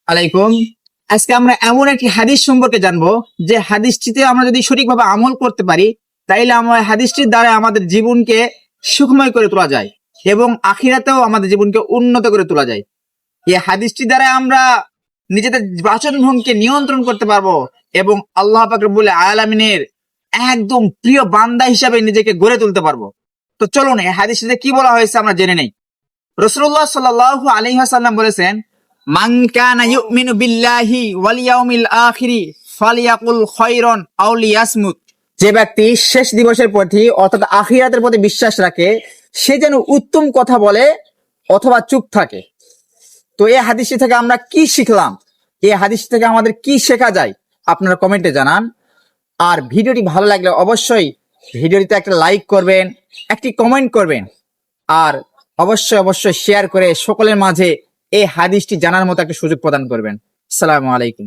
আলাইকুম। আজকে আমরা এমন একটি হাদিস সম্পর্কে জানবো যে হাদিসটিতে আমরা যদি সঠিকভাবে আমল করতে পারি তাইলে আমরা হাদিসটির দ্বারা আমাদের জীবনকে সুখময় করে তোলা যায় এবং আখিরাতেও আমাদের জীবনকে উন্নত করে তোলা যায়। এই হাদিসটির দ্বারা আমরা নিজেদের বাচন ভঙ্গিকে নিয়ন্ত্রণ করতে পারবো এবং আল্লাহ পাক রব্বুল আলামিনের একদম প্রিয় বান্দা হিসাবে নিজেকে গড়ে তুলতে পারবো। তো চলুন এই হাদিসটিতে কি বলা হয়েছে আমরা জেনে নেই। রাসূলুল্লাহ সাল্লাল্লাহু আলাইহি ওয়াসাল্লাম বলেছেন, মান কানা ইউমিনু বিল্লাহি ওয়াল ইয়াউমিল আখিরি ফালিয়াকুল খায়রান আও লিয়াসমুত। যে ব্যক্তি শেষ দিবসের প্রতি অর্থাৎ আখিরাতের প্রতি বিশ্বাস রাখে সে যেন উত্তম কথা বলে অথবা চুপ থাকে। তো এই হাদিসটি থেকে আমরা কি শিখলাম, এই হাদিসটি থেকে আমাদের কি শেখা যায় আপনারা কমেন্টে জানান। আর ভিডিওটি ভালো লাগলে অবশ্যই ভিডিওটিতে একটা লাইক করবেন, একটি কমেন্ট করবেন আর অবশ্যই শেয়ার করে সকলের মাঝে এই হাদিসটি জানার মতো একটা সুযোগ প্রদান করবেন। আসসালামু আলাইকুম।